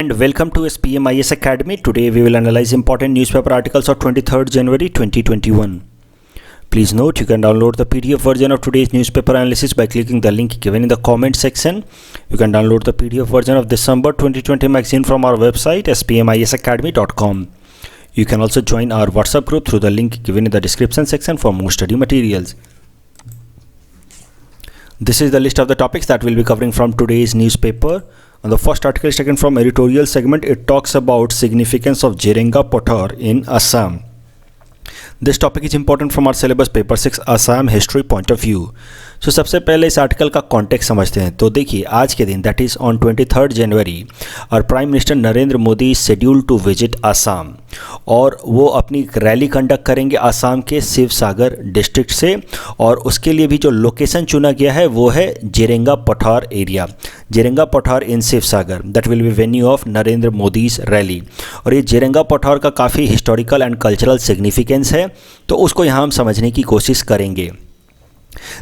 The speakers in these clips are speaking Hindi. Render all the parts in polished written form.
And welcome to SPMIS Academy. Today we will analyze important newspaper articles of 23rd January 2021. Please note you can download the PDF version of today's newspaper analysis by clicking the link given in the comment section. You can download the PDF version of December 2020 magazine from our website spmisacademy.com. You can also join our WhatsApp group through the link given in the description section for more study materials. This is the list of the topics that we'll be covering from today's newspaper. And the first article is taken from editorial segment. It talks about significance of Jirenga Pothar in Assam. This topic is important from our syllabus paper 6 Assam history point of view. So सबसे पहले इस आर्टिकल का कॉन्टेक्स्ट समझते हैं. तो देखिए आज के दिन that is on 23rd January और prime minister Narendra Modi schedule to visit Assam और वो अपनी रैली कंडक्ट करेंगे आसाम के शिवसागर डिस्ट्रिक्ट से और उसके लिए भी जो लोकेशन चुना गया है वो है जिरेंगा Pathar area. Jerenga Pathar in Sivasagar that will be venue of Narendra Modi's rally. और ये जिरेंगा पठार का काफ़ी हिस्टोरिकल एंड कल्चरल सिग्निफिकेंस है तो उसको यहाँ हम समझने की कोशिश करेंगे.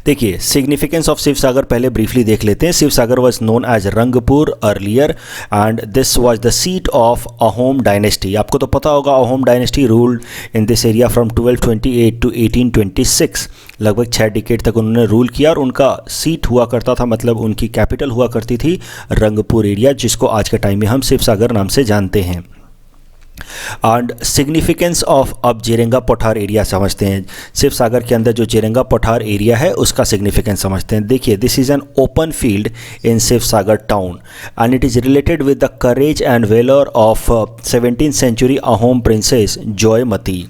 देखिए सिग्निफिकेंस ऑफ शिवसागर पहले ब्रीफली देख लेते हैं. Sivasagar was known as Rangpur earlier and this was the seat of Ahom dynasty. आपको तो पता होगा Ahom dynasty ruled in this area from 1228 to 1826. लगभग 6 डिकेड तक उन्होंने रूल किया और उनका सीट हुआ करता था, मतलब उनकी कैपिटल हुआ करती थी रंगपुर एरिया, जिसको आज के टाइम में हम शिवसागर नाम से जानते हैं. एंड सिग्निफिकेंस ऑफ अब जिरेंगा पठार एरिया समझते हैं. शिवसागर के अंदर जो जिरेंगा पठार एरिया है उसका सिग्निफिकेंस समझते हैं. देखिए this is an open field in Sivasagar town and it is related with the courage and valour of 17th century Ahom princess Joymoti.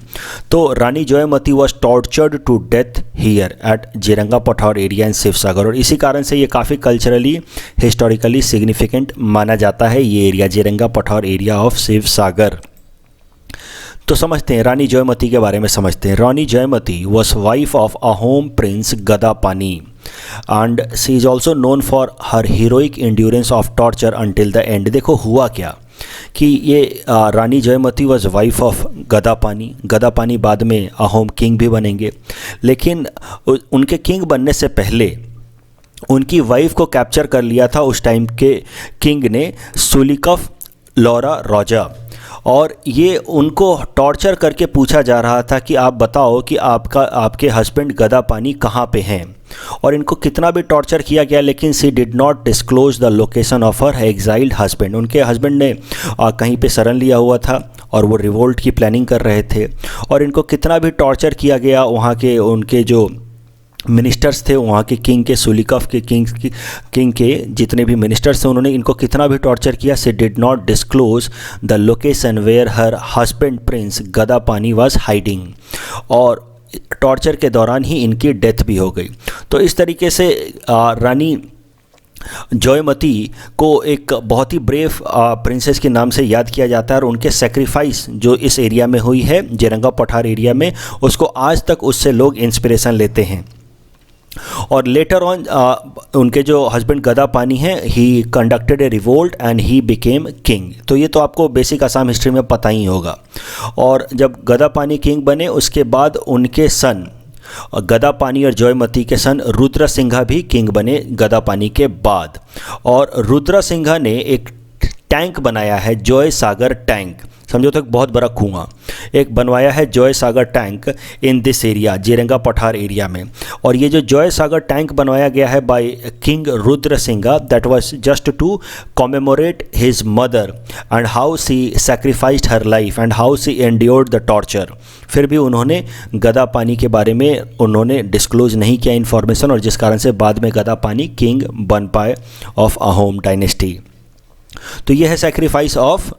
तो Rani Joymoti was tortured to death here at Jerenga Pathar area इन शिवसागर और इसी कारण से ये काफ़ी कल्चरली हिस्टोरिकली सिग्निफिकेंट माना जाता है ये area Jerenga Pathar area of Shivsagar. तो समझते हैं रानी जयमती के बारे में समझते हैं. Rani Joymoti was wife of Ahom prince Gadapani and she is also known for her heroic endurance of torture until the end. देखो हुआ क्या कि ये Rani Joymoti was wife of Gadapani. Gadapani बाद में अहोम किंग भी बनेंगे, लेकिन उनके किंग बनने से पहले उनकी वाइफ को कैप्चर कर लिया था उस टाइम के किंग ने सुलिकफ लॉरा रोजा. और ये उनको टॉर्चर करके पूछा जा रहा था कि आप बताओ कि आपके हस्बैंड गदापानी कहाँ पे हैं. और इनको कितना भी टॉर्चर किया गया लेकिन she did not disclose the location of her exiled husband. उनके हस्बैंड ने कहीं पे शरण लिया हुआ था और वो रिवोल्ट की प्लानिंग कर रहे थे और इनको कितना भी टॉर्चर किया गया. वहाँ के उनके जो मिनिस्टर्स थे वहाँ के किंग के सुलिकफ के किंग के जितने भी मिनिस्टर्स थे उन्होंने इनको कितना भी टॉर्चर किया. She did not disclose the location where her husband prince Gadapani was hiding और टॉर्चर के दौरान ही इनकी डेथ भी हो गई. तो इस तरीके से रानी जॉयमती को एक बहुत ही ब्रेव प्रिंसेस के नाम से याद किया जाता है और उनके सेक्रीफाइस जो इस एरिया में हुई है जिरेंगा पठार एरिया में उसको आज तक उससे लोग इंस्पिरेशन लेते हैं. और लेटर ऑन उनके जो हस्बैंड गदापानी हैं ही conducted A revolt and he became king. तो ये तो आपको बेसिक असम हिस्ट्री में पता ही होगा. और जब गदापानी किंग बने उसके बाद उनके सन गदापानी और जॉयमती के सन रुद्र सिंघा भी किंग बने गदापानी के बाद. और रुद्र सिंघा ने एक टैंक बनाया है जॉय सागर टैंक. समझो तो एक बहुत बड़ा कुआं एक बनवाया है Joysagar tank in this area Jerenga Pathar area में. और ये जो जॉय सागर टैंक बनवाया गया है by king Rudra Singha that was just to commemorate his mother and how she sacrificed her life and how she endured the torture. फिर भी उन्होंने गदापानी के बारे में उन्होंने डिस्क्लोज नहीं किया इन्फॉर्मेशन और जिस कारण से बाद में गदापानी किंग बन पाए ऑफ अहोम डायनेस्टी. तो यह है sacrifice of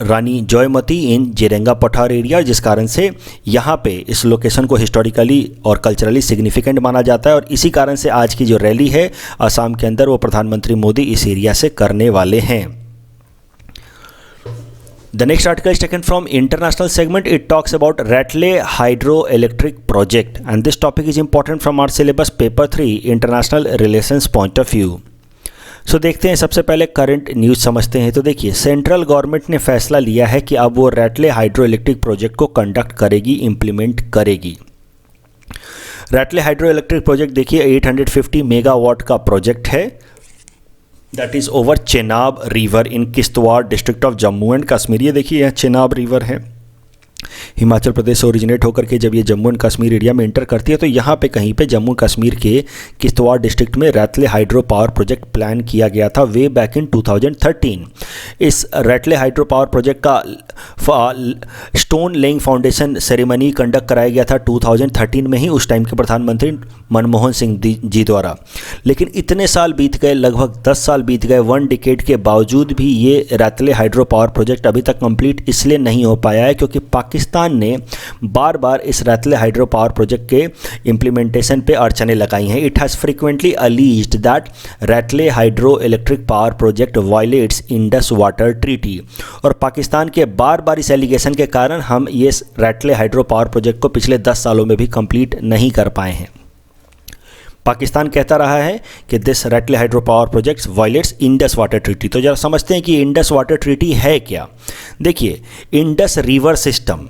Rani जॉयमती in जिरेंगा Pathar area जिस कारण से यहाँ पे इस लोकेशन को हिस्टोरिकली और कल्चरली सिग्निफिकेंट माना जाता है. और इसी कारण से आज की जो रैली है असम के अंदर वो प्रधानमंत्री मोदी इस एरिया से करने वाले हैं. The next article is taken from international segment. It talks about Ratle hydroelectric project and this topic is important from our syllabus paper 3 international relations point of view. सो देखते हैं सबसे पहले करंट न्यूज़ समझते हैं. तो देखिए सेंट्रल गवर्नमेंट ने फैसला लिया है कि अब वो रैटले हाइड्रो इलेक्ट्रिक प्रोजेक्ट को कंडक्ट करेगी, इम्प्लीमेंट करेगी. रैटले हाइड्रो इलेक्ट्रिक प्रोजेक्ट देखिए 850 मेगावाट का प्रोजेक्ट है that is over Chenab river in Kishtwar district of Jammu and Kashmir. ये देखिए यह चेनाब रिवर है, हिमाचल प्रदेश से ओरिजिनेट होकर के जब ये जम्मू एंड कश्मीर एरिया में इंटर करती है तो यहाँ पे कहीं पे जम्मू कश्मीर के किश्तवाड़ डिस्ट्रिक्ट में रैतले हाइड्रो पावर प्रोजेक्ट प्लान किया गया था वे बैक इन 2013। इस रैतले हाइड्रो पावर प्रोजेक्ट का stone laying foundation ceremony conduct कराया गया था 2013 में ही, उस टाइम के प्रधानमंत्री मनमोहन सिंह जी द्वारा। लेकिन इतने साल बीत गए, लगभग 10 साल बीत गए, 1 डिकेड के बावजूद भी ये रैतले हाइड्रो पावर प्रोजेक्ट अभी तक कंप्लीट इसलिए नहीं हो पाया है क्योंकि पाकिस्तान ने बार बार इस रैतले हाइड्रो पावर प्रोजेक्ट के इम्प्लीमेंटेशन पे अड़चनें लगाई हैं। It has frequently alleged that Ratle hydro electric power project violates Indus water treaty, और पाकिस्तान के बार बार इस एलिगेशन के कारण हम ये रैतले हाइड्रो पावर प्रोजेक्ट को पिछले 10 सालों में भी कंप्लीट नहीं कर पाए हैं। पाकिस्तान कहता रहा है कि this Ratle hydro power projects violates Indus water treaty. तो जरा समझते हैं कि इंडस वाटर ट्रीटी है क्या। देखिए, Indus river system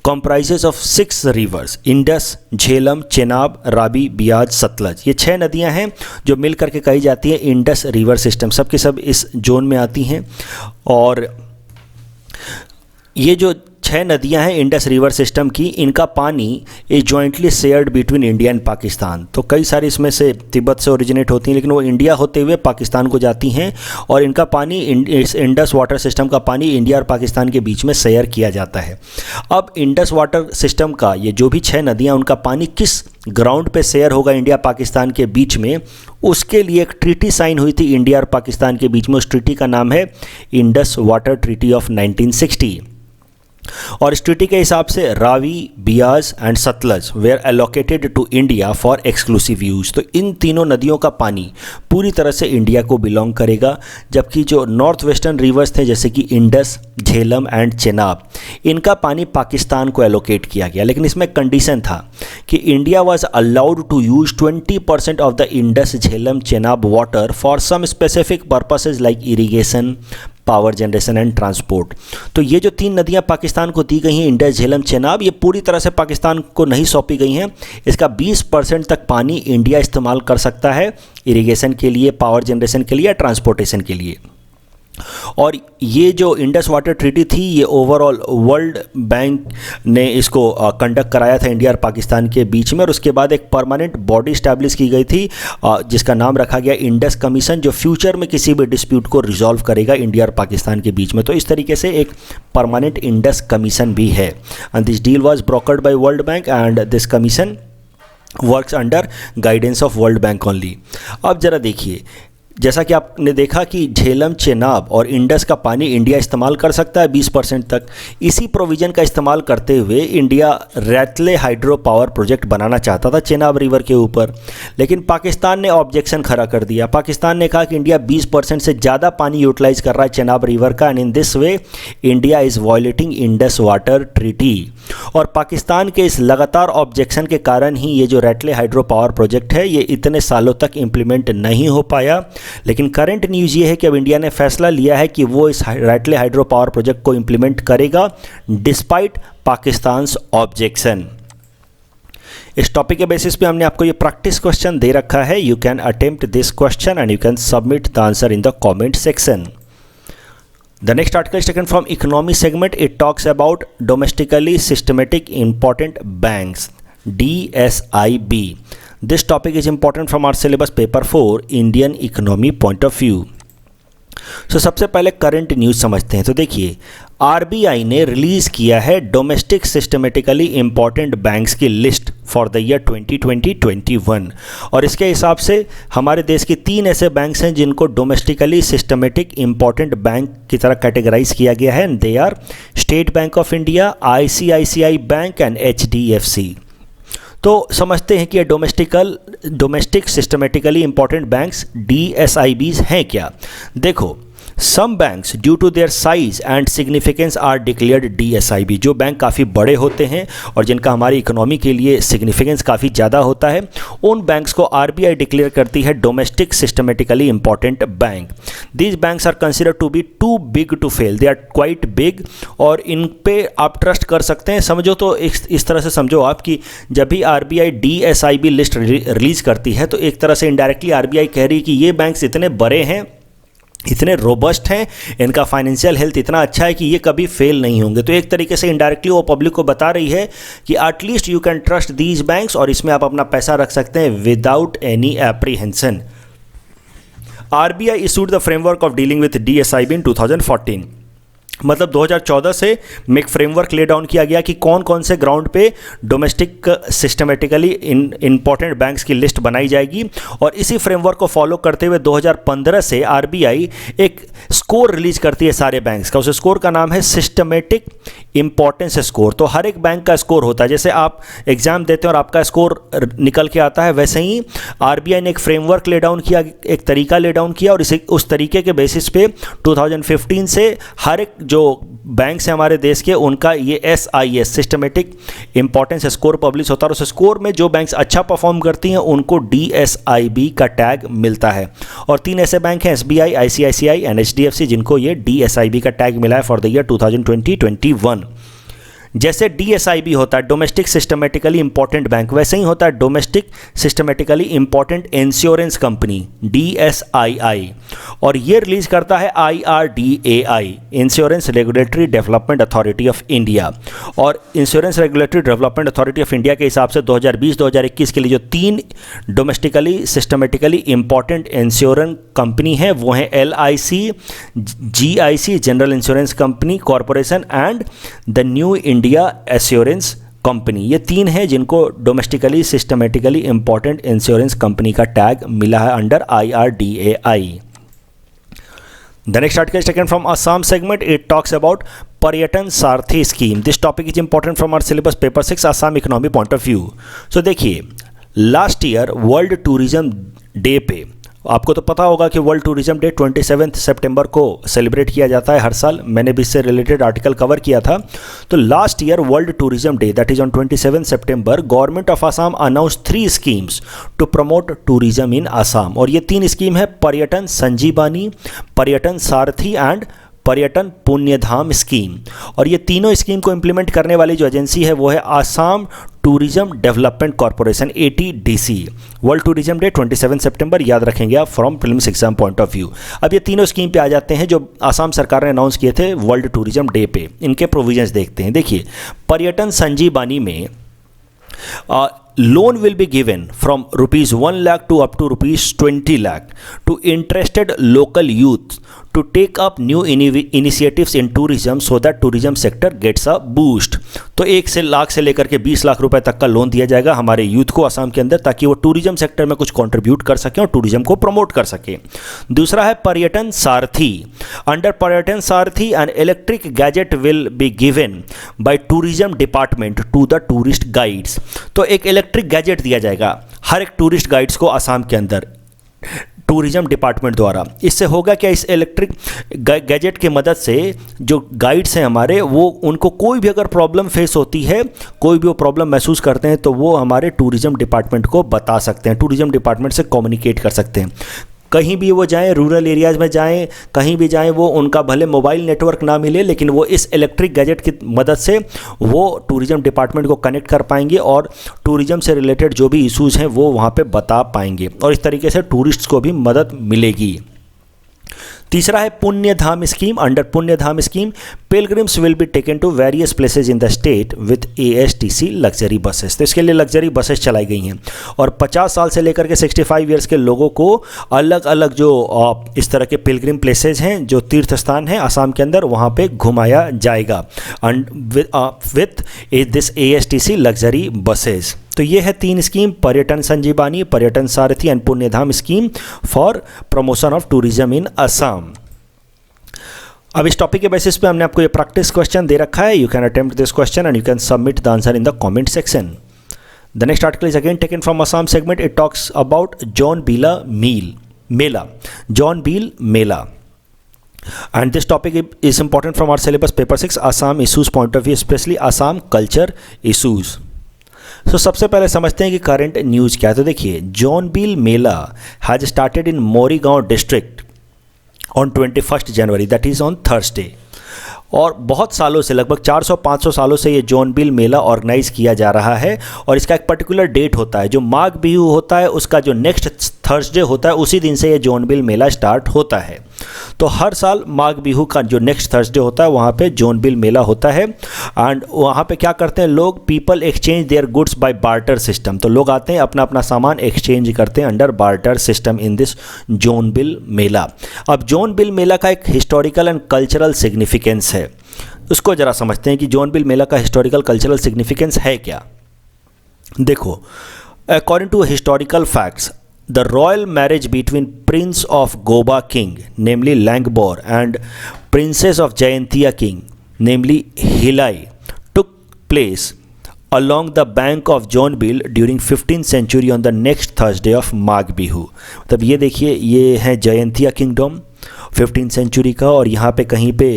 comprises of 6 rivers, Indus, Jhelum, Chenab, Ravi, बियाज, सतलज। ये 6 नदियां हैं जो मिल करके कही जाती हैं इंडस रिवर सिस्टम। सब के सब इस जोन में आती हैं और ये जो 6 नदियां हैं इंडस रिवर सिस्टम की, इनका पानी is jointly shared between India and Pakistan. तो कई सारी इसमें से तिब्बत से ओरिजिनेट होती हैं लेकिन वो इंडिया होते हुए पाकिस्तान को जाती हैं और इनका पानी इस इंडस वाटर सिस्टम का पानी इंडिया और पाकिस्तान के बीच में शेयर किया जाता है। अब इंडस वाटर सिस्टम का ये जो भी 6 नदियाँ, उनका पानी किस ग्राउंड पे शेयर होगा इंडिया पाकिस्तान के बीच में, उसके लिए एक ट्रीटी साइन हुई थी इंडिया और पाकिस्तान के बीच में। उस ट्रीटी का नाम है इंडस वाटर ट्रीटी ऑफ 1960 और इस ट्रीटी के हिसाब से Ravi, Beas and Sutlej were allocated to India for exclusive use. तो इन तीनों नदियों का पानी पूरी तरह से इंडिया को बिलोंग करेगा, जबकि जो नॉर्थ वेस्टर्न रिवर्स थे जैसे कि इंडस, झेलम एंड चेनाब, इनका पानी पाकिस्तान को एलोकेट किया गया। लेकिन इसमें कंडीशन था कि India was allowed to use 20% of the Indus, Jhelum, Chenab water for some specific purposes like irrigation, power generation and transport. तो ये जो 3 नदियां पाकिस्तान को दी गई हैं, इंडस, झेलम, चेनाब, ये पूरी तरह से पाकिस्तान को नहीं सौंपी गई हैं। इसका 20% तक पानी इंडिया इस्तेमाल कर सकता है इरिगेशन के लिए, पावर जनरेशन के लिए, ट्रांसपोर्टेशन के लिए। और ये जो इंडस वाटर ट्रीटी थी, ये ओवरऑल वर्ल्ड बैंक ने इसको कंडक्ट कराया था इंडिया और पाकिस्तान के बीच में, और उसके बाद एक परमानेंट बॉडी इस्टेब्लिश की गई थी जिसका नाम रखा गया इंडस कमीशन, जो फ्यूचर में किसी भी डिस्प्यूट को रिजॉल्व करेगा इंडिया और पाकिस्तान के बीच में। तो इस तरीके से एक परमानेंट इंडस कमीशन भी है and this deal was brokered by world bank and this commission works under guidance of world bank only. अब जरा देखिए, जैसा कि आपने देखा कि झेलम, चेनाब और इंडस का पानी इंडिया इस्तेमाल कर सकता है 20% तक। इसी प्रोविज़न का इस्तेमाल करते हुए इंडिया रैतले हाइड्रो पावर प्रोजेक्ट बनाना चाहता था चेनाब रिवर के ऊपर, लेकिन पाकिस्तान ने ऑब्जेक्शन खड़ा कर दिया। पाकिस्तान ने कहा कि इंडिया 20% से ज़्यादा पानी यूटिलाइज कर रहा है चेनाब रिवर का and in this way India is violating Indus water treaty. और पाकिस्तान के इस लगातार ऑब्जेक्शन के कारण ही ये जो रैतले हाइड्रो पावर प्रोजेक्ट है ये इतने सालों तक इम्प्लीमेंट नहीं हो पाया। लेकिन करंट न्यूज़ ये है कि अब इंडिया ने फैसला लिया है कि वो इस रैतले हाइड्रो पावर प्रोजेक्ट को इम्प्लीमेंट करेगा डिस्पाइट पाकिस्तान्स ऑब्जेक्शन। इस टॉपिक के बेसिस पे हमने आपको ये प्रैक्टिस क्वेश्चन दे रखा है। You can attempt this question and you can submit the answer in the comment section. The next article is taken from economy segment. It talks about domestically systematic important banks, DSIB. This topic is important from our syllabus paper 4 Indian economy point of view. सबसे पहले करंट न्यूज़ समझते हैं। तो देखिए, आरबीआई ने रिलीज़ किया है डोमेस्टिक सिस्टमेटिकली इम्पॉर्टेंट बैंक्स की लिस्ट फॉर द ईयर 2020-21 और इसके हिसाब से हमारे देश के 3 ऐसे बैंक्स हैं जिनको डोमेस्टिकली सिस्टमेटिक इम्पॉर्टेंट बैंक की तरह कैटेगराइज किया गया है। They are State Bank of India, ICICI bank and HDFC। तो समझते हैं कि ये domestic systematically important banks DSIBs हैं क्या। देखो, some banks due to their size and significance are declared DSIB। जो बैंक काफ़ी बड़े होते हैं और जिनका हमारी इकोनॉमी के लिए सिग्निफिकेंस काफ़ी ज़्यादा होता है, उन बैंक्स को RBI डिक्लेयर करती है domestic systematically important bank. These banks are consider to be too big to fail, they are quite big और इन पे आप ट्रस्ट कर सकते हैं। समझो तो इस तरह से समझो आप कि जब भी RBI DSIB लिस्ट रिलीज़ करती है तो एक तरह से इनडायरेक्टली RBI कह रही है कि ये बैंक्स इतने बड़े हैं इतने रोबस्ट हैं, इनका फाइनेंशियल हेल्थ इतना अच्छा है कि ये कभी फेल नहीं होंगे। तो एक तरीके से इनडायरेक्टली वो पब्लिक को बता रही है कि at least you can trust these banks, और इसमें आप अपना पैसा रख सकते हैं without any apprehension. RBI issued the framework of dealing with DSIB इन 2014। मतलब 2014 से एक फ्रेमवर्क ले डाउन किया गया कि कौन कौन से ग्राउंड पे डोमेस्टिक सिस्टमेटिकली इंपॉर्टेंट बैंक्स की लिस्ट बनाई जाएगी, और इसी फ्रेमवर्क को फॉलो करते हुए 2015 से RBI एक स्कोर रिलीज करती है सारे बैंक्स का। उस स्कोर का नाम है सिस्टमेटिक इंपॉर्टेंस स्कोर। तो हर एक बैंक का स्कोर होता है, जैसे आप एग्जाम देते हैं और आपका स्कोर निकल के आता है, वैसे ही RBI ने एक फ्रेमवर्क ले डाउन किया, एक तरीका ले डाउन किया, और इसे उस तरीके के बेसिस पे 2015 से हर एक जो बैंक्स हैं हमारे देश के, उनका ये SIS systematic importance score publish होता है। और उस स्कोर में जो बैंक्स अच्छा परफॉर्म करती हैं उनको DSIB का टैग मिलता है। और 3 ऐसे बैंक हैं, SBI, ICICI एंड HDFC, जिनको ये DSIB का टैग मिला है फॉर द ईयर 2020-21। जैसे DSIB होता है डोमेस्टिक सिस्टमेटिकली इंपॉर्टेंट बैंक, वैसे ही होता है domestic systematically important insurance company DSII, और ये रिलीज करता है IRDAI, insurance regulatory development authority of India. और insurance regulatory development authority of India के हिसाब से 2020-2021 के लिए जो 3 domestically systematically important insurance company है वो हैं LIC, GIC general insurance company corporation and the new India assurance company. ये 3 हैं जिनको domestically systematically important insurance company का टैग मिला है under IRDAI। The next article is taken from Assam segment. It talks about पर्यटन सारथी scheme. This topic is important from our syllabus paper 6 Assam economy point of view. So देखिए, last year world tourism day पे, आपको तो पता होगा कि वर्ल्ड टूरिज्म डे 27 सितंबर को सेलिब्रेट किया जाता है हर साल। मैंने भी इससे रिलेटेड आर्टिकल कवर किया था। तो last year world tourism day that is on 27 September, government of Assam announce 3 schemes to promote tourism in Assam. और ये 3 स्कीम है पर्यटन संजीवनी, पर्यटन सारथी एंड पर्यटन पुण्यधाम स्कीम। और ये तीनों स्कीम को इम्प्लीमेंट करने वाली जो एजेंसी है वो है Assam tourism development corporation ATDC। World tourism day 27 सितंबर याद रखेंगे आप from prelims exam point of view. अब ये तीनों स्कीम पे आ जाते हैं जो आसाम सरकार ने अनाउंस किए थे वर्ल्ड टूरिज्म डे पे। इनके प्रोविजंस देखते हैं। देखिए, पर्यटन संजीवनी में loan will be given from rupees 1 lakh to up to rupees 20 lakh to interested local youth to take up new initiatives in tourism so that tourism sector gets a boost। तो 1 लाख से लेकर के 20 लाख रुपए तक का लोन दिया जाएगा हमारे यूथ को आसाम के अंदर, ताकि वो टूरिज्म सेक्टर में कुछ कंट्रीब्यूट कर सकें और टूरिज्म को प्रमोट कर सकें। दूसरा है पर्यटन सारथी। Under Paryatan Sarathi an electric gadget will be given by tourism department to the tourist guides. तो एक इलेक्ट्रिक गैजेट दिया जाएगा हर एक टूरिस्ट गाइड्स को आसाम के अंदर टूरिज्म डिपार्टमेंट द्वारा। इससे होगा क्या, इस इलेक्ट्रिक गैजेट की मदद से जो गाइड्स हैं हमारे, वो उनको कोई भी अगर प्रॉब्लम फेस होती है, कोई भी वो प्रॉब्लम महसूस करते हैं, तो वो हमारे टूरिज्म डिपार्टमेंट को बता सकते हैं, टूरिज्म डिपार्टमेंट से कम्युनिकेट कर सकते हैं। कहीं भी वो जाएं, रूरल एरियाज़ में जाएं, कहीं भी जाएं, वो उनका भले मोबाइल नेटवर्क ना मिले, लेकिन वो इस इलेक्ट्रिक गैजेट की मदद से वो टूरिज्म डिपार्टमेंट को कनेक्ट कर पाएंगे और टूरिज्म से रिलेटेड जो भी इश्यूज़ हैं वो वहाँ पे बता पाएंगे, और इस तरीके से टूरिस्ट्स को भी मदद मिलेगी। तीसरा है Punyadham scheme. Under Punyadham scheme pilgrims will be taken to various places in the state with ASTC luxury buses. तो इसके लिए लग्जरी बसेस चलाई गई हैं और 50 साल से लेकर के 65 ईयर्स के लोगों को अलग अलग जो इस तरह के पिलग्रिम प्लेसेज हैं, जो तीर्थ स्थान हैं आसाम के अंदर, वहाँ पे घुमाया जाएगा with this ASTC luxury buses. तो ये है 3 scheme, Paryatan Sanjeevani, Paryatan Sarathi and Punyadham scheme for promotion of tourism in Assam. अब इस टॉपिक के बेसिस पे हमने आपको ये प्रैक्टिस क्वेश्चन दे रखा है। You can attempt this question and you can submit the answer in the comment section. The next article is again taken from Assam segment. It talks about Jon Beela Mela, Jon Beel Mela. And this topic is important from our syllabus paper 6 Assam issues point of view, especially Assam culture issues। So सबसे पहले समझते हैं कि करंट न्यूज़ क्या है। तो देखिए, John Beel Mela has started in Morigaon district on 21 January, that is on Thursday. और बहुत सालों से, लगभग 400-500 सालों से ये जॉन बील मेला ऑर्गेनाइज किया जा रहा है और इसका एक पर्टिकुलर डेट होता है, जो माघ बिहू होता है उसका जो नेक्स्ट थर्सडे होता है, उसी दिन से ये जॉन बील मेला स्टार्ट होता है। तो हर साल माघ बिहू का जो नेक्स्ट थर्सडे होता है वहाँ पे जोनबिल मेला होता है एंड वहाँ पे क्या करते हैं लोग, people exchange their goods by barter system. तो लोग आते हैं अपना अपना सामान एक्सचेंज करते हैं under barter system in this Jonbeel Mela. अब जोनबिल मेला का एक हिस्टोरिकल एंड कल्चरल सिग्निफिकेंस है, उसको ज़रा समझते हैं कि जोनबिल मेला का हिस्टोरिकल कल्चरल सिग्निफिकेंस है क्या। देखो, according to historical facts, the royal marriage between Prince of Goba King, namely Langbor, and Princess of Jayantia King, namely Hilai, took place along the bank of Jonbil during 15th century on the next Thursday of Magh Bihu। तब ये देखिए, ये है जयंतिया किंगडम 15th सेंचुरी का, और यहाँ पे कहीं पे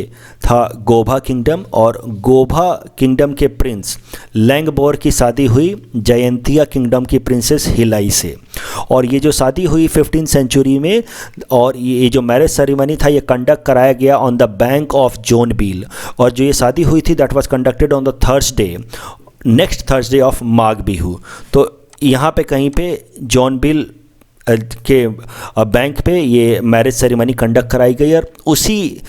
था गोभा किंगडम, और गोभा किंगडम के प्रिंस लैंगबोर की शादी हुई जयंतिया किंगडम की प्रिंसेस हिलाई से। और ये जो शादी हुई 15th सेंचुरी में, और ये जो मैरिज सेरेमनी था ये कंडक्ट कराया गया on the bank of Jonbeel, और जो ये शादी हुई थी that was conducted on the Thursday, next Thursday of Magh Bihu. तो यहाँ पे कहीं पे जोनबिल के बैंक पे ये मैरिज सेरेमनी कंडक्ट कराई गई, और उसी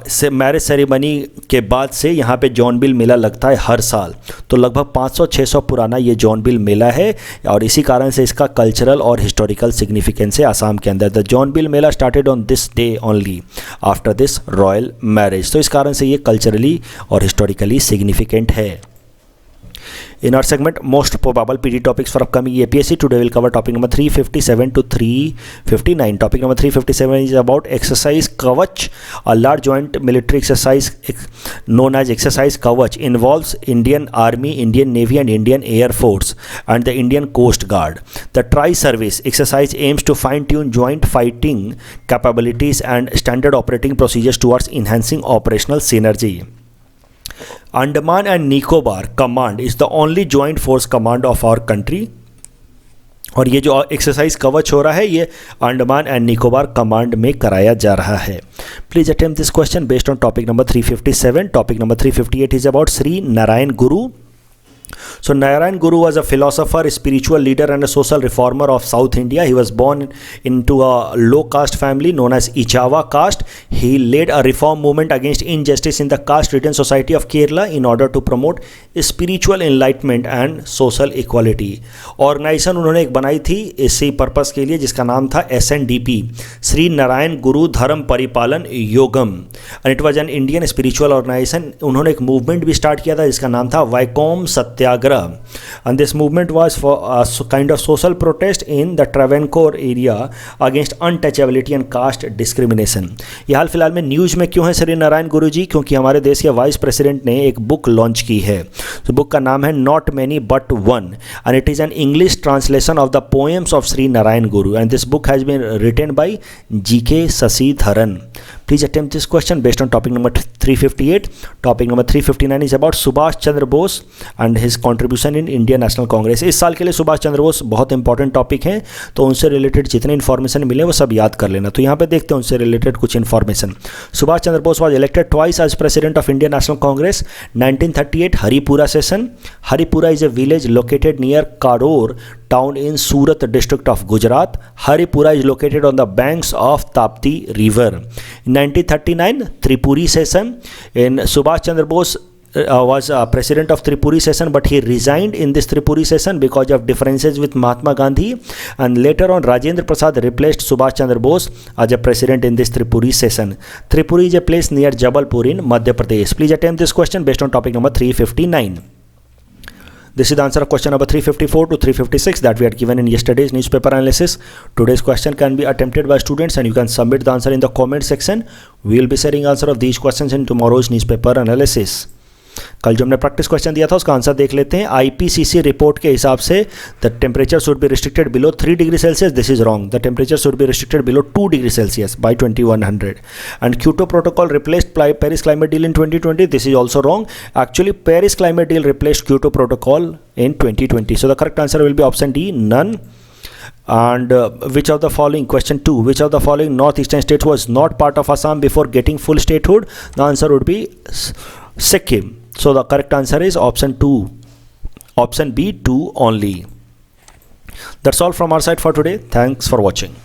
से मैरिज सेरेमनी के बाद से यहाँ पे जोनबिल मेला लगता है हर साल। तो लगभग 500-600 पुराना ये जोनबिल मेला है, और इसी कारण से इसका कल्चरल और हिस्टोरिकल सिग्निफिकेंस है आसाम के अंदर। The Jonbeel Mela started on this day only after this royal marriage. तो इस कारण से ये कल्चरली और हिस्टोरिकली सिग्निफिकेंट है। In our segment, most probable PD topics for upcoming APSC, today we'll cover topic number 357 to 359. Topic number 357 is about exercise Kavach, a large joint military exercise known as exercise Kavach, involves Indian Army, Indian Navy and Indian Air Force and the Indian Coast Guard. The tri-service exercise aims to fine-tune joint fighting capabilities and standard operating procedures towards enhancing operational synergy. Andaman and Nicobar Command is the only joint force command of our country। और ये जो एक्सरसाइज कवच हो रहा है ये अंडमान एंड निकोबार कमांड में कराया जा रहा है। Please attempt this question based on topic number 357। Topic number 358 is about Shri Narayana Guru. So Narayan Guru was a philosopher, spiritual leader and a social reformer of South India. He was born into a low caste family known as Ichawa caste. He led a reform movement against injustice in the caste-ridden society of Kerala in order to promote spiritual enlightenment and social equality. Organization उन्होंने एक बनाई थी इसी पर्पस के लिए जिसका नाम था SNDP, श्री नारायण गुरु धर्म परिपालन योगम, and it was an Indian spiritual organization। उन्होंने एक मूवमेंट भी स्टार्ट किया था जिसका नाम था वैकोम सत्याग्रह, and this movement was for a kind of social protest in the Travancore area against untouchability and caste discrimination। ये हाल फिलहाल में न्यूज़ में क्यों है श्री नारायण गुरु जी? क्योंकि हमारे देश के वाइस प्रेसिडेंट ने एक बुक लॉन्च की है। तो बुक का नाम है not many but one, and it is an English translation of the poems of Shri Narayana Guru, and this book has been written by GK Sasidharan. Please attempt this question based on topic number 358. Topic number 359 is about Subhash Chandra Bose and his contribution in Indian National Congress। इस साल के लिए सुभाष चंद्र बोस बहुत इंपॉर्टेंट टॉपिक हैं, तो उनसे रिलेटेड जितने इन्फॉर्मेशन मिले वो सब याद कर लेना। तो यहाँ पे देखते हैं उनसे रिलेटेड कुछ information. Subhash Chandra Bose was elected twice as president of Indian National Congress. 1938 Haripura session. Haripura is a village located near Karor town in Surat district of Gujarat. Haripura is located on the banks of Tapti river. In 1939 Tripuri session, in Subhash Chandra Bose was president of Tripuri session, but he resigned in this Tripuri session because of differences with Mahatma Gandhi, and later on Rajendra Prasad replaced Subhash Chandra Bose as a president in this Tripuri session. Tripuri is a place near Jabalpur in Madhya Pradesh. Please attempt this question based on topic number 359. This is the answer of question number 354 to 356 that we had given in yesterday's newspaper analysis. Today's question can be attempted by students and you can submit the answer in the comment section. We will be sharing answer of these questions in tomorrow's newspaper analysis. कल जो हमने प्रैक्टिस क्वेश्चन दिया था उसका आंसर देख लेते हैं। IPCC रिपोर्ट के हिसाब से the temperature should be restricted below 3 degree Celsius. This is wrong. The temperature should be restricted below 2 degree Celsius by 2100। And Kyoto protocol replaced Paris climate deal in 2020। This is also wrong. Actually Paris climate deal replaced Kyoto protocol in 2020। So the correct answer will be option D, none. And which of the following, question 2, which of the following northeastern states was not part of Assam before getting full statehood? The answer would be Sikkim. So the correct answer is option 2, option B, 2 only. That's all from our side for today. Thanks for watching.